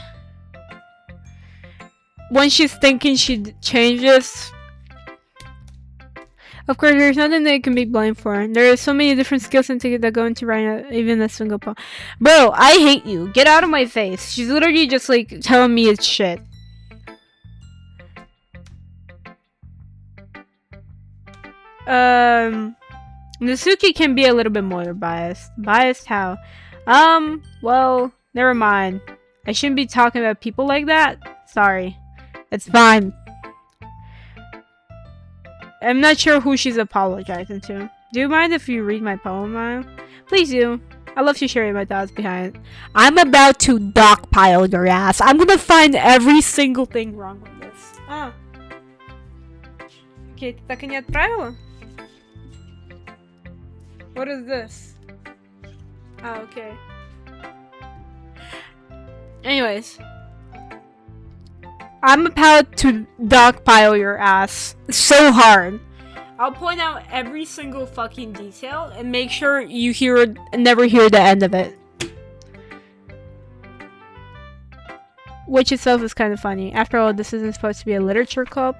When she's thinking she changes... Of course, there's nothing that you can be blamed for. There are so many different skills and tickets that go into writing even a single poem. Bro, I hate you. Get out of my face. She's literally just like telling me it's shit. Nasuki can be a little bit more biased. Biased how? Well, never mind. I shouldn't be talking about people like that. Sorry. It's fine. I'm not sure who she's apologizing to. Do you mind if you read my poem, Maya? Please do. I love to share my thoughts behind it. I'm about to dogpile your ass. I'm gonna find every single thing wrong with this. Ah. Okay, ты так и не отправила? What is this? Oh, okay. Anyways. I'm about to dogpile your ass so hard. I'll point out every single fucking detail and make sure you never hear the end of it. Which itself is kind of funny. After all, this isn't supposed to be a literature club.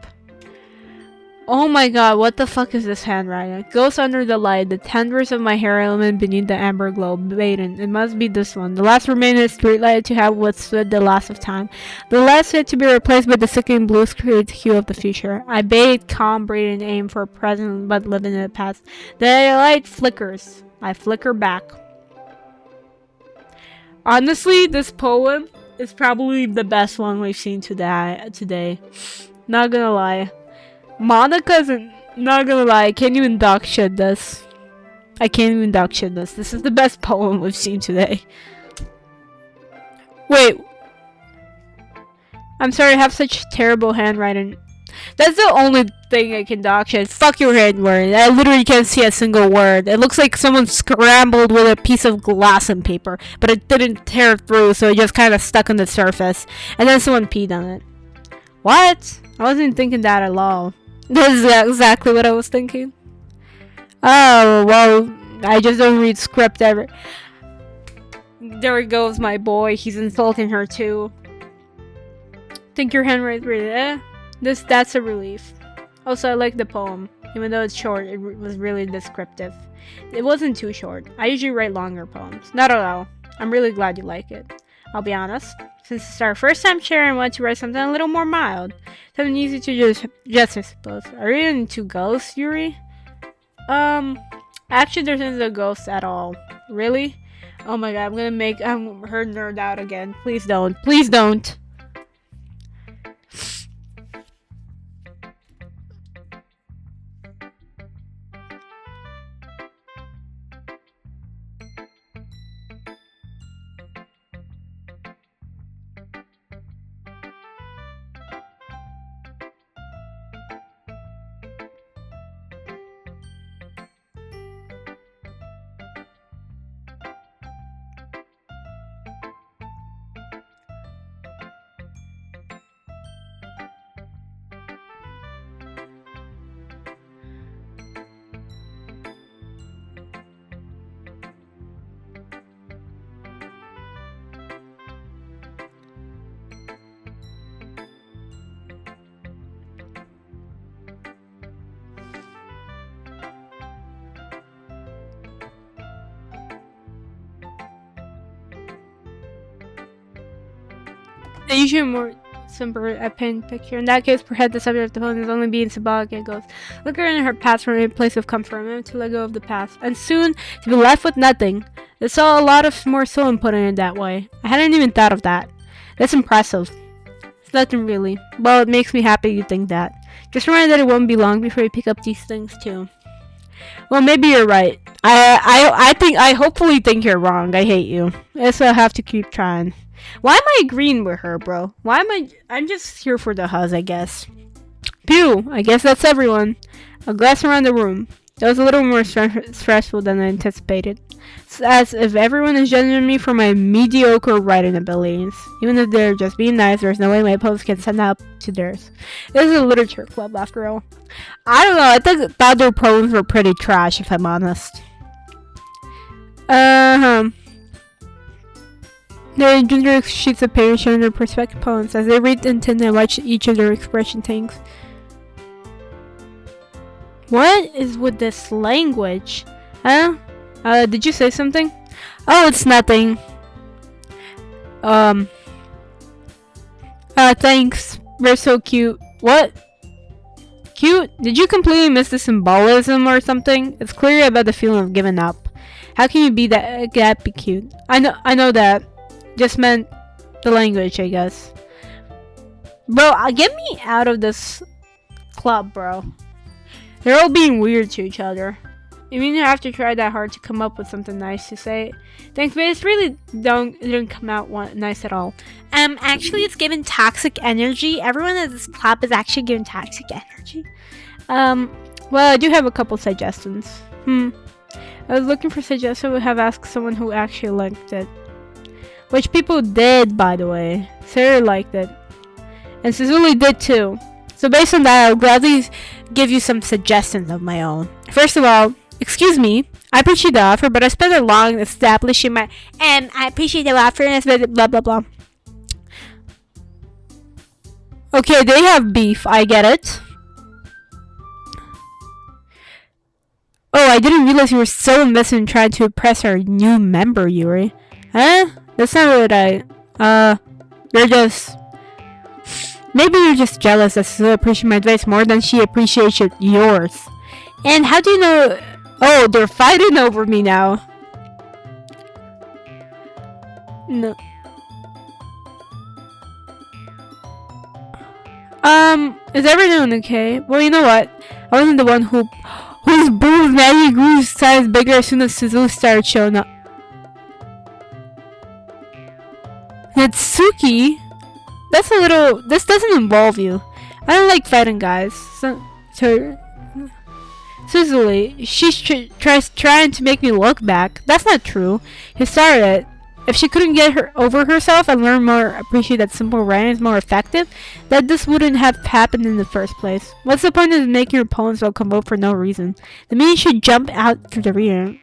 Oh my god, what the fuck is this handwriting? Ghost under the light, the tendrils of my hair element beneath the amber glow. Baden, it must be this one. The last remaining streetlight to have withstood the last of time. The last yet to be replaced by the sickening blue screen hue of the future. I bade calm, breathe, and aim for a present, but live in the past. The light flickers. I flicker back. Honestly, this poem is probably the best one we've seen today. Not gonna lie. Monica's not gonna lie, I can't even dog shit this. I can't even dog shit this. This is the best poem we've seen today. Wait. I'm sorry, I have such terrible handwriting. That's the only thing I can dog shit. Fuck your handwriting. I literally can't see a single word. It looks like someone scrambled with a piece of glass and paper, but it didn't tear through, so it just kind of stuck on the surface. And then someone peed on it. What? I wasn't thinking that at all. This is exactly what I was thinking. Oh, well, I just don't read script ever. There goes my boy. He's insulting her too. Think your handwriting's really that's a relief. Also, I like the poem. Even though it's short, it was really descriptive. It wasn't too short. I usually write longer poems. Not at all. I'm really glad you like it. I'll be honest. Since it's our first time sharing, I want to write something a little more mild. Something easy to just I suppose. Are you into ghosts, Yuri? Actually, there isn't a ghost at all. Really? Oh my god, I'm her nerd out again. Please don't. Please don't. Usually more simple a pen picture. In that case, perhaps the subject of the poem is only being symbolic. It goes, look her in her past from a place of comfort. Remember to let go of the past, and soon to be left with nothing. It's all a lot of more soul input in it that way. I hadn't even thought of that. That's impressive. It's nothing really. Well, it makes me happy you think that. Just remember that it won't be long before you pick up these things too. Well, maybe you're right. I hopefully think you're wrong. I hate you. So I have to keep trying. Why am I agreeing with her, bro? I'm just here for the huzz, I guess. Phew, I guess that's everyone. A glass around the room. That was a little more stressful than I anticipated. It's as if everyone is judging me for my mediocre writing abilities. Even if they're just being nice, there's no way my poems can stand up to theirs. This is a literature club, after all. I don't know, I thought their poems were pretty trash, if I'm honest. There are ginger sheets of paper showing their perspective poems. As they read and tend to watch each of their expression things. What is with this language? Huh? Did you say something? Oh, it's nothing. Thanks. We're so cute. What? Cute? Did you completely miss the symbolism or something? It's clear about the feeling of giving up. How can you be that be cute? I know that. Just meant the language, I guess. Bro, get me out of this club, bro. They're all being weird to each other. You mean you have to try that hard to come up with something nice to say? Thanks, but it's really didn't come out nice at all. Actually, it's given toxic energy. Everyone at this club is actually given toxic energy. Well, I do have a couple suggestions. I was looking for suggestions. I would have asked someone who actually liked it. Which people did, by the way. Sarah liked it. And Siuzuli did too. So based on that, I'll gladly give you some suggestions of my own. First of all, excuse me, I appreciate the offer, but I spent a long establishing my... I appreciate the offer and blah blah blah. Okay, they have beef, I get it. Oh, I didn't realize you were so invested in trying to impress our new member, Yuri. Huh? That's not what they're just... Maybe you're just jealous that Siuzuli appreciates my advice more than she appreciates yours. And how do you know... Oh, they're fighting over me now. No. Is everything okay? Well, you know what? I wasn't the one whose boobs magically grew size bigger as soon as Siuzuli started showing up. Natsuki? That's a little... This doesn't involve you. I don't like fighting guys. So Siuzuli, she's trying to make me look back. That's not true. He started it. If she couldn't get over herself and learn more, appreciate that simple writing is more effective, that this wouldn't have happened in the first place. What's the point of making your opponents all come out for no reason? The meaning should jump out to the reader.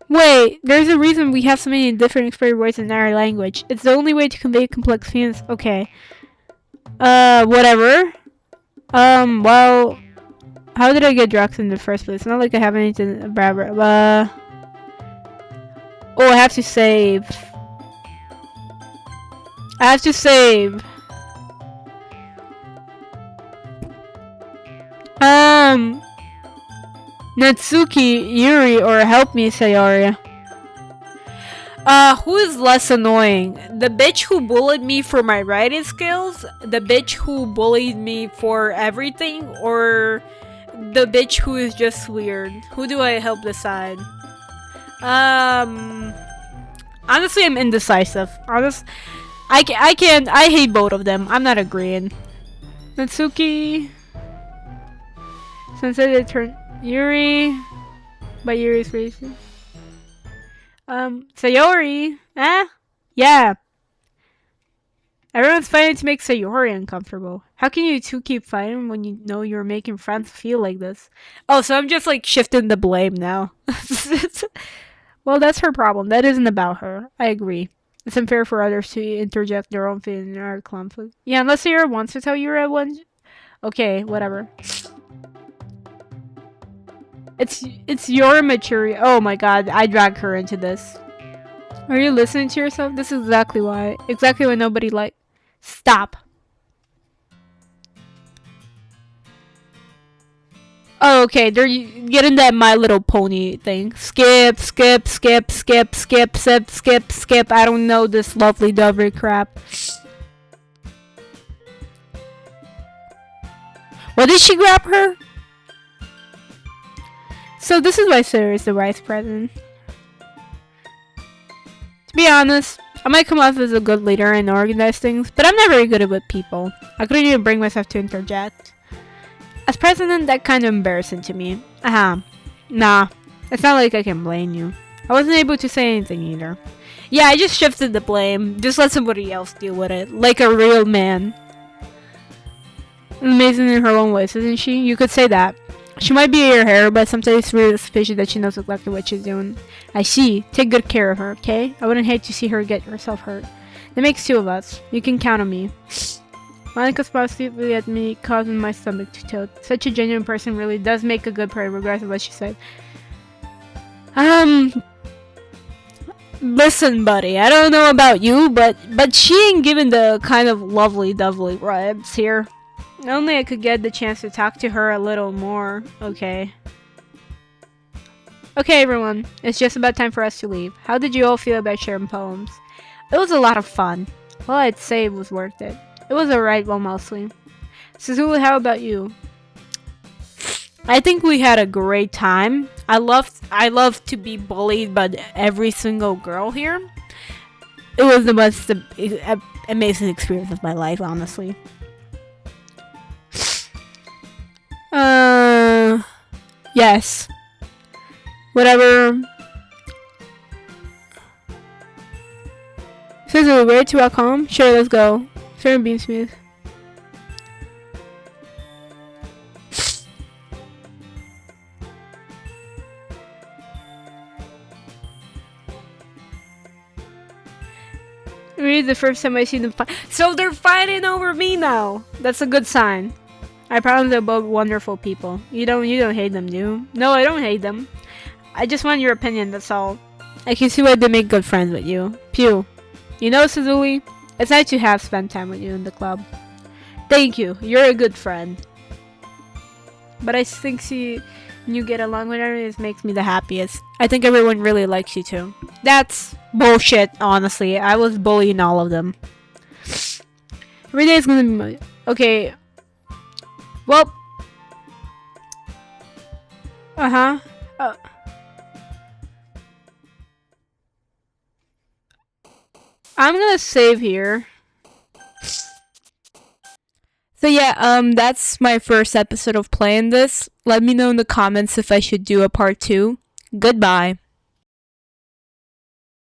Wait, there's a reason we have so many different expressive words in our language. It's the only way to convey complex feelings. Okay. Whatever. Well, how did I get drugs in the first place? It's not like I have anything. Oh, I have to save. Natsuki, Yuri, or help me, Sayori. Who is less annoying? The bitch who bullied me for my writing skills? The bitch who bullied me for everything? Or the bitch who is just weird? Who do I help decide? Honestly, I'm indecisive. I hate both of them. I'm not agreeing. Natsuki. Since I turn Yuri. But Yuri's racing. Sayori. Yeah. Everyone's fighting to make Sayori uncomfortable. How can you two keep fighting when you know you're making friends feel like this? Oh, so I'm just like shifting the blame now. Well, that's her problem. That isn't about her. I agree. It's unfair for others to interject their own feelings in our conflict. Yeah, unless Sayori wants to tell Yuri one. Okay, whatever. It's your maturity. Oh my god, I dragged her into this. Are you listening to yourself? This is exactly why. Exactly why nobody like. Stop. Oh, okay, they're getting that My Little Pony thing. Skip. I don't know this lovely dovey crap. What did she grab her? So this is why Sarah is the vice president. To be honest, I might come off as a good leader and organize things, but I'm not very good with people. I couldn't even bring myself to interject. As president, that's kind of embarrassing to me. Nah, it's not like I can blame you. I wasn't able to say anything either. Yeah, I just shifted the blame. Just let somebody else deal with it. Like a real man. Amazing in her own ways, isn't she? You could say that. She might be your hero, but sometimes it's really suspicious that she knows exactly what she's doing. I see. Take good care of her, okay? I wouldn't hate to see her get herself hurt. That makes two of us. You can count on me. Monica's positively at me, causing my stomach to tilt. Such a genuine person really does make a good prayer, regardless of what she said. Listen, buddy, I don't know about you, but she ain't giving the kind of lovely dovely vibes here. Only I could get the chance to talk to her a little more, okay? Okay, everyone, it's just about time for us to leave. How did you all feel about sharing poems? It was a lot of fun. Well, I'd say it was worth it. It was alright, well, mostly. Siuzuli, how about you? I think we had a great time. I love to be bullied by every single girl here. It was the most amazing experience of my life, honestly. Yes. Whatever. Siuzuli, ready to rock home? Sure, let's go. Fair and bean smooth. Really, the first time I see them fight. So they're fighting over me now. That's a good sign. I promise they're both wonderful people. You don't hate them, do you? No, I don't hate them. I just want your opinion, that's all. I can see why they make good friends with you. Pew. You know, Siuzuli, it's nice to have spent time with you in the club. Thank you. You're a good friend. But I think you get along with her, it makes me the happiest. I think everyone really likes you too. That's bullshit, honestly. I was bullying all of them. Every day is gonna be my... Okay. Well. I'm gonna save here. So yeah, that's my first episode of playing this. Let me know in the comments if I should do a part 2. Goodbye.